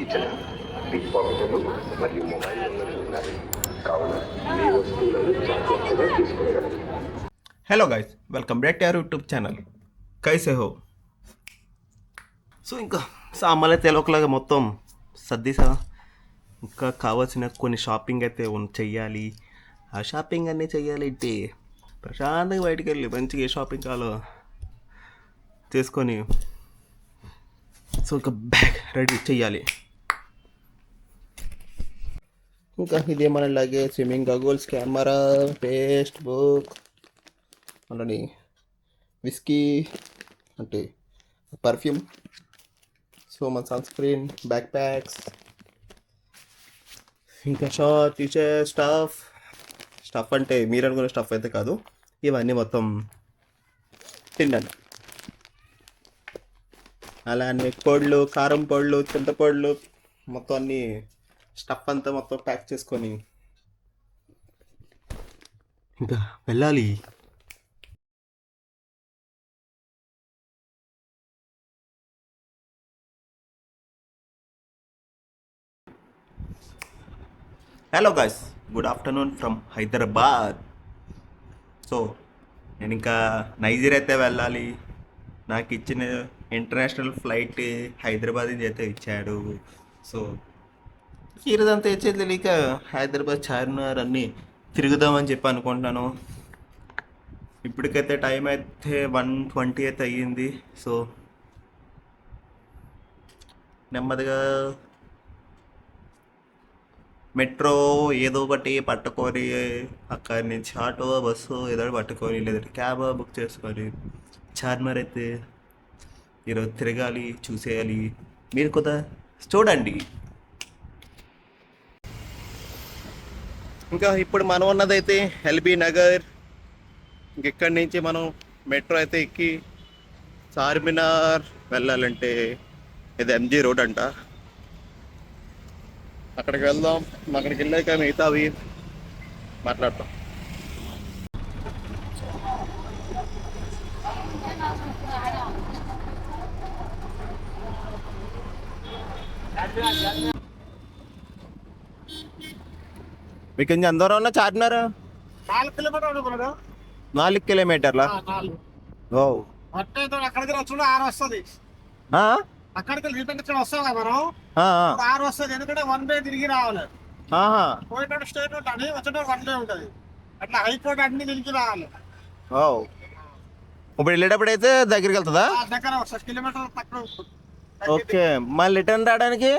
Kitchen, pick పాకెట్లు మరియు mobile నెంబర్లు ఉన్నాయి. కావున మీ వస్తువులను జాగ్రత్తగా తీసుకెళ్ళండి. Hello guys, welcome back to our YouTube channel. కైసే హో? సో ఇంకా సామాన్లు అయితే ఒకలాగా మొత్తం సర్దీసా. ఇంకా కావాల్సిన కొన్ని షాపింగ్ అయితే చెయ్యాలి. ఆ షాపింగ్ అన్నీ చెయ్యాలి అంటే ప్రశాంతంగా బయటికి వెళ్ళి మంచిగా ఏ షాపింగ్ కావాలో చేసుకొని సో ఇంకా బ్యాగ్ రెడీ చెయ్యాలి. ఇంకా ఇదే మన luggage, swimming goggles, camera, paste, book, అలానే విస్కీ అంటే పర్ఫ్యూమ్, సో మన సన్ స్క్రీన్, బ్యాక్ ప్యాక్స్, ఇంకా షార్ట్, టీషర్ట్, స్టఫ్ అంటే మీరు అనుకున్న స్టఫ్ అయితే కాదు, ఇవన్నీ మొత్తం తిన్నాను. అలానే పొడులు, కారం పొడులు, చింతపొడులు, మొత్తం అన్నీ స్టఫ్ అంతా మొత్తం ప్యాక్ చేసుకొని ఇంకా వెళ్ళాలి. Hello guys, good afternoon from Hyderabad. So నేను ఇంకా నైజీరియా అయితే వెళ్ళాలి. నాకు ఇచ్చిన ఇంటర్నేషనల్ ఫ్లైట్ హైదరాబాద్ నుంచి అయితే ఇచ్చాడు. సో ఈరోజంతా ఇచ్చేది తెలియక హైదరాబాద్ చార్మినార్ అన్నీ తిరుగుదామని చెప్పి అనుకుంటున్నాను. ఇప్పటికైతే టైం అయితే 1:20 అయితే అయ్యింది. సో నెమ్మదిగా మెట్రో ఏదో ఒకటి పట్టుకొని అక్కడి నుంచి ఆటో, బస్సు ఏదో ఒకటి పట్టుకొని లేదంటే క్యాబ్ బుక్ చేసుకొని చార్మినార్ అయితే ఈరోజు తిరగాలి, చూసేయాలి. మీరు కూడా చూడండి. ఇంకా ఇప్పుడు మనం ఉన్నదైతే ఎల్బీ నగర్. ఇంకెక్కడి నుంచి మనం మెట్రో అయితే ఎక్కి చార్మినార్ వెళ్ళాలంటే ఇది ఎంజీ రోడ్ అంట. అక్కడికి వెళ్దాం. అక్కడికి వెళ్ళాక మిగతావి మాట్లాడతాం. మీకు కొంచెం అందరూ ఉన్న చార్మినార్ 4 కిలోమీటర్లు. 4 కిలోమీటర్ల. ఓ అక్కడికి వచ్చి 6 వస్తుంది. అక్కడికి రిటర్న్ వస్తాం కదా మనం, 6 వస్తుంది. ఎందుకంటే 1 డే తిరిగి రావాలి. పోయేటప్పుడు స్టేట్ ఉంటుంది, వచ్చేటప్పుడు 1 డే ఉంటుంది. అట్లా హైకోర్టు అన్ని తిరిగి రావాలి. ఓ ఇప్పుడు వెళ్ళేటప్పుడు అయితే దగ్గరికి వెళ్తుందా? దగ్గర 6 కిలోమీటర్లు తక్కువ. ఓకే, మళ్ళీ రిటర్న్ రావడానికి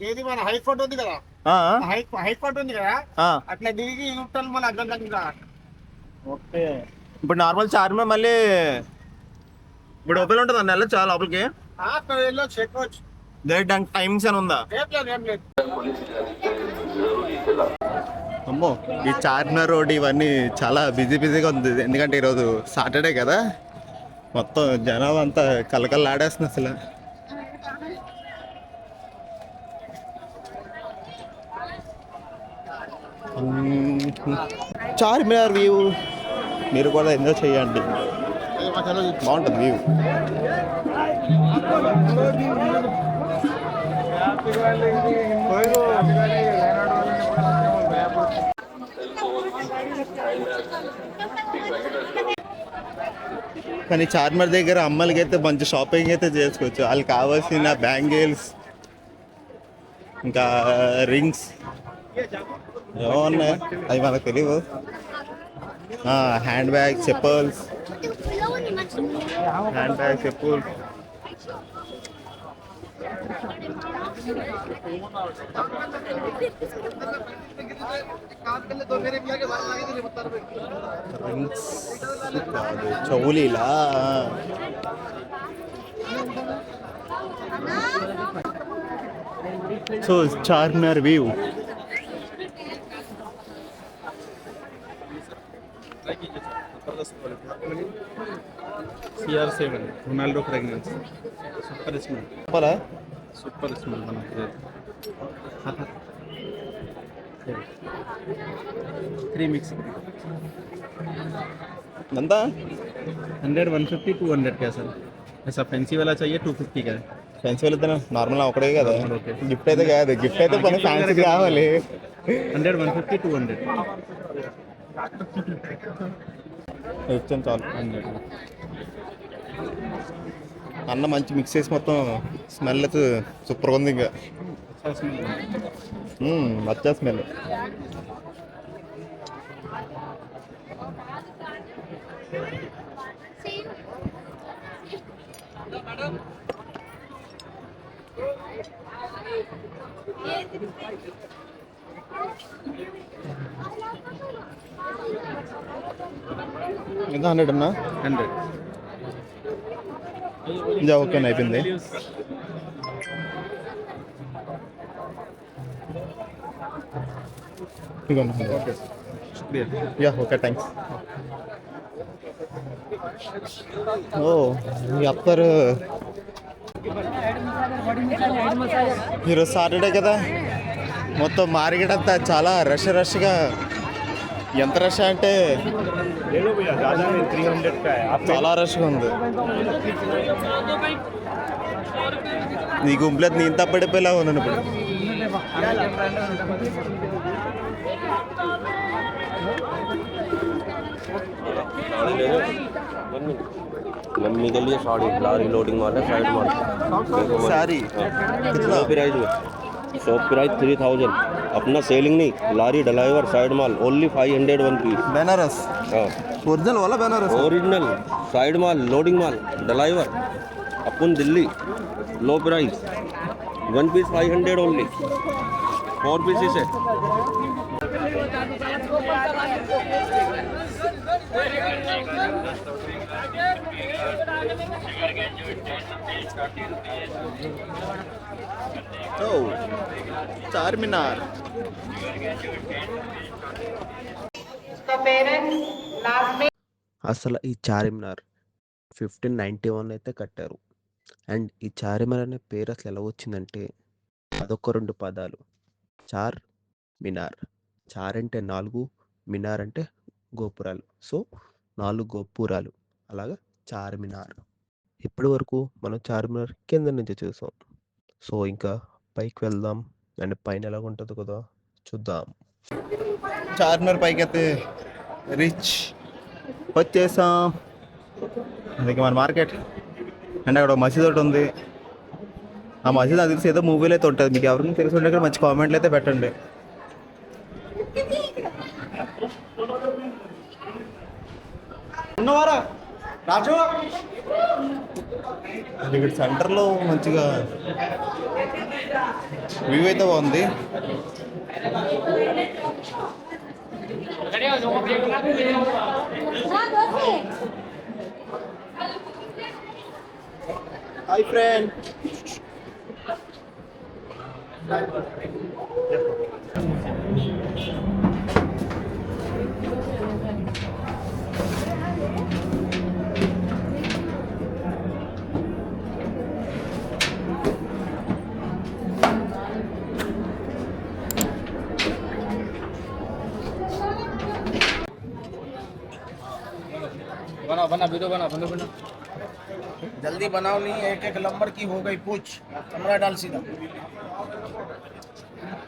ఏది మన హైకోర్టు ఉంది కదా, హైకోర్టు ఉంది కదా, అట్లా తిరిగి యూటర్న్ మళ్ళీ అర్థం రావాలి. ఓకే, ఇప్పుడు నార్మల్ చార్మినార్ మళ్ళీ ఇప్పుడు ఓపెన్ ఉంటుంది అన్న, చాలా లోపలికి చెక్కొచ్చు. దానికి టైమ్స్ అని ఉందా? ఏం లేదు. అమ్మో, ఈ చార్మినార్ రోడ్ ఇవన్నీ చాలా బిజీగా ఉంది. ఎందుకంటే ఈరోజు సాటర్డే కదా, మొత్తం జనాలు అంతా కలకల్లాడేస్తుంది అసలు. చార్మినార్ వ్యూ మీరు కూడా ఎంజాయ్ చేయండి, బాగుంటుంది వ్యూ. కానీ చార్మినార్ దగ్గర అమ్మాయిలకి అయితే మంచి షాపింగ్ అయితే చేసుకోవచ్చు. వాళ్ళకి కావాల్సిన బ్యాంగిల్స్, ఇంకా రింగ్స్ ఏమన్నాయి అవి మనకు తెలియదు. హ్యాండ్ బ్యాగ్, చెప్పల్స్, రింగ్స్ కాదు, చౌలీలా. So Charminar view. CR7 Ronaldo fragrance. Super smell. చెప్పాలా? Super smell మనకి. 3 mixing. ఎంత? 100, 150, 200 का सर. ऐसा फैंसी वाला चाहिए 250 का है. ఫ్యాన్సీ వెళ్తాను నార్మల్ ఒకటే కదా, గిఫ్ట్ అయితే కాదు. గిఫ్ట్ అయితే పని ఫ్యాన్సీ కావాలి. 100, 150, 200. ఇచ్చాను చాలు. అన్న మంచి మిక్స్ చేసి మొత్తం స్మెల్ అయితే సూపర్గా ఉంది. ఇంకా వచ్చా స్మెల్. ఎంత 100 అన్నా? 100. ఇంకా ఓకే అయిపోయింది. ఓకే, శుక్రియా. Yeah okay, thanks. ఓ ఈ అత్తరు ఈరోజు సాటర్డే కదా, మొత్తం మార్కెట్ అంతా చాలా రష్గా. ఎంత రష్ అంటే చాలా రష్గా ఉంది. నీ గుంపులో నేను తప్పడిపోయేలా ఉన్నాను ఇప్పుడు. मम्मी के लिए साड़ी लारी लोडिंग वाला साइड माल सारी शॉप प्राइस में, शॉप प्राइस 3000. अपना सेलिंग नहीं, लारी ड्राइवर साइड माल ओनली 500 1 पीस. बनारस हाँ ओरिजिनल वाला बनारस ओरिजिनल साइड माल लोडिंग माल ड्राइवर अपन Delhi. Low price 1 piece 500 only. 4 pieces है. చార్మినార్. అసలు ఈ చార్మినార్ 1591 అయితే కట్టారు. అండ్ ఈ చార్మినార్ అనే పేరు అసలు ఎలా వచ్చిందంటే అదొక 2 పదాలు, చార్ మినార్. చార్ అంటే 4, మినార్ అంటే గోపురాలు. సో 4 గోపురాలు, అలాగా చార్మినార్. ఇప్పటి వరకు మనం చార్మినార్ కింద నుంచి చూసాం. సో ఇంకా పైకి వెళ్దాం, అండ్ పైన ఎలా ఉంటుందో కదా చూద్దాం. చార్మినార్ పైకి అయితే రిచ్ వచ్చేసాం. అందుకే మన మార్కెట్. అండ్ అక్కడ ఒక మసీద్ ఒకటి ఉంది. ఆ మసీద్ నాకు తెలిసి ఏదో మూవీలో అయితే ఉంటుంది. మీకు ఎవరికైనా తెలిసి ఉంటే కూడా మంచి కామెంట్లు అయితే పెట్టండి. రాజు ఇక్కడ సెంటర్లో మంచిగా వ్యూ అయితే బాగుంది. Hi friend. बना वीडियो बना जल्दी बनाओ, नहीं एक नंबर की हो गई पूछ. कमरा डाल सीधा.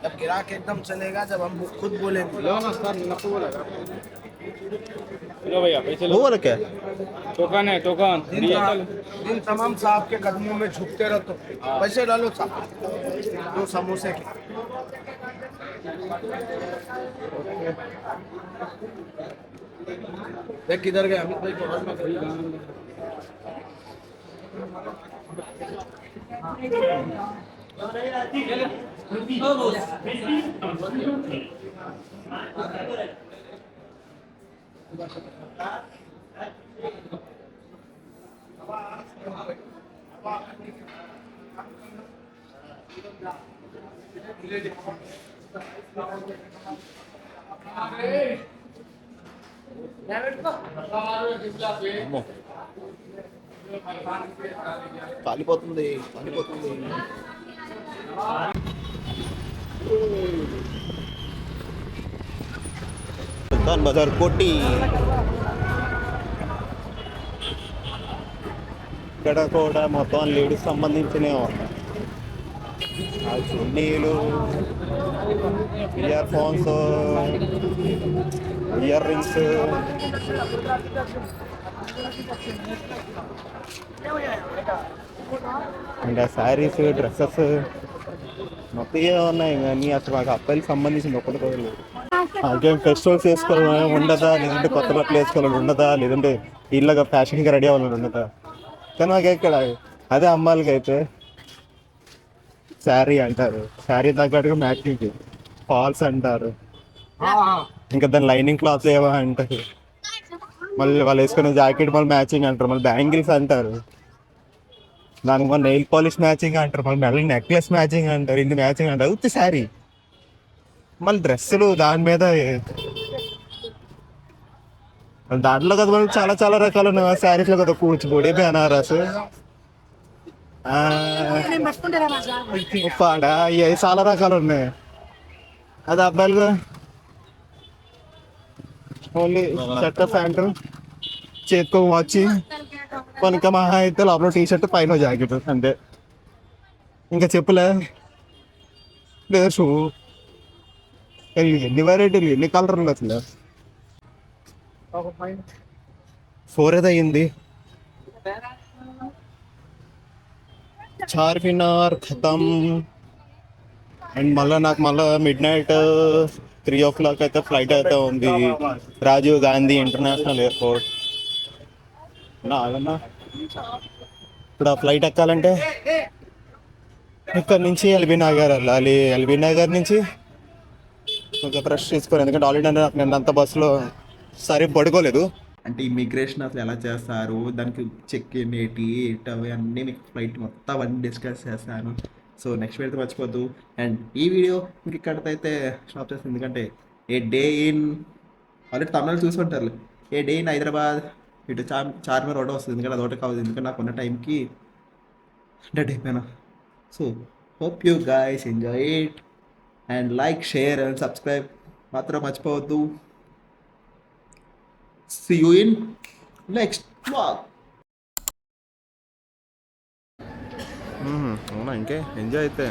जब गिराक एकदम चलेगा, जब हम खुद बोलेंगे. लो भैया पैसे लो. वो वाला क्या? टोकन है टोकन. दिन तमाम साहब के कदमों में झुकते रहो तो पैसे डालो साहब. 2 समोसे के. देख किधर गए अमित भाई को. కాలిపోతుంది. సుల్తాన్ బజార్ కోటి. ఇక్కడ కూడా మొత్తం లేడీస్ సంబంధించినవి ఉన్నాయి. ఆ చున్నీలు, ఇయర్ ఫోన్స్, ఇయర్ రింగ్స్, ఇంకా శారీస్, డ్రెస్సెస్ మొత్తం ఉన్నాయి. ఇంకా అన్నీ అసలు మాకు అబ్బాయికి సంబంధించింది ఒకటి కూడా లేదు. అలాగే ఫెస్టివల్స్ వేసుకోవాలని ఉండదా, లేదంటే కొత్త బట్టలు వేసుకోవాలని ఉండదా, లేదంటే ఇళ్ళగా ఫ్యాషన్గా రెడీ అవ్వాలని ఉండదా. కానీ మాకు ఇక్కడ అదే అమ్మాయిలకి అయితే శారీ అంటారు, శారీ తగ్గట్టుగా మ్యాచింగ్ ఫాల్స్ అంటారు, ఇంకా దాని లైనింగ్ క్లాత్ ఏవో అంటారు, మళ్ళీ వాళ్ళు వేసుకునే జాకెట్ మళ్ళీ మ్యాచింగ్ అంటారు, మళ్ళీ బ్యాంగిల్స్ అంటారు, దానికి మళ్ళీ నెయిల్ పాలిష్ మ్యాచింగ్ అంటారు, మళ్ళీ మెడల్ నెక్లెస్ మ్యాచింగ్ అంటారు, ఇది మ్యాచింగ్ అంటారు. ఉత్తి శారీ, మళ్ళీ డ్రెస్సులు దాని మీద. దాంట్లో కదా మనకి చాలా చాలా రకాలు ఉన్నాయి. శారీస్లో కదా కూచిపూడి, బెనారస్, పాడ, ఇవి చాలా రకాలు ఉన్నాయి. అది అబ్బాయిలు ఓన్లీ షర్ట్ ప్యాంటు, చేతికో వాచ్, కొనుక మహా అయితే లోపల టీ షర్ట్, పైన జాకెట్ అంతే. ఇంకా చెప్పులే లేదా షూ. ఎన్ని వెరైటీలు, ఎన్ని కలర్లు అసలు. 4 ఏదో అయింది. చార్మినార్ ఖతం. అండ్ మళ్ళీ నాకు మిడ్ నైట్ 3 o'clock అయితే ఫ్లైట్ అయితే ఉంది, రాజీవ్ గాంధీ ఇంటర్నేషనల్ ఎయిర్పోర్ట్. నాగన్నా ఇప్పుడు ఆ ఫ్లైట్ ఎక్కాలంటే ఇక్కడ నుంచి ఎల్బీ నగర్ వెళ్ళాలి. ఎల్బీ నగర్ నుంచి కొంచెం ఫ్రెష్ తీసుకొని, ఎందుకంటే ఆల్రెడీ నేను అంత బస్సులో సరే పడుకోలేదు. అంటే ఇమిగ్రేషన్ అసలు ఎలా చేస్తారు, దానికి చెక్ ఇన్ ఏంటి అవి అన్నీ మీకు ఫ్లైట్ మొత్తం అవన్నీ డిస్కస్ చేస్తాను. సో నెక్స్ట్ వీడియో మర్చిపోద్దు. అండ్ ఈ వీడియో ఇంక ఇక్కడితో అయితే స్టాప్ చేస్తాను, ఎందుకంటే a day in already Tamil చూసి ఉంటారు. ఏ డే ఇన్ హైదరాబాద్, ఇటు చార్మినార్ రోడ్ వస్తుంది, ఎందుకంటే అది ఒకటి కావాలి, ఎందుకంటే నాకు ఉన్న టైంకి డెడ్ అయిపోయినా. So hope you guys enjoy it and like, share and subscribe మాత్రం మర్చిపోవద్దు. See you in next vlog. అవునా, ఇంకే ఎంజాయ్ అయితే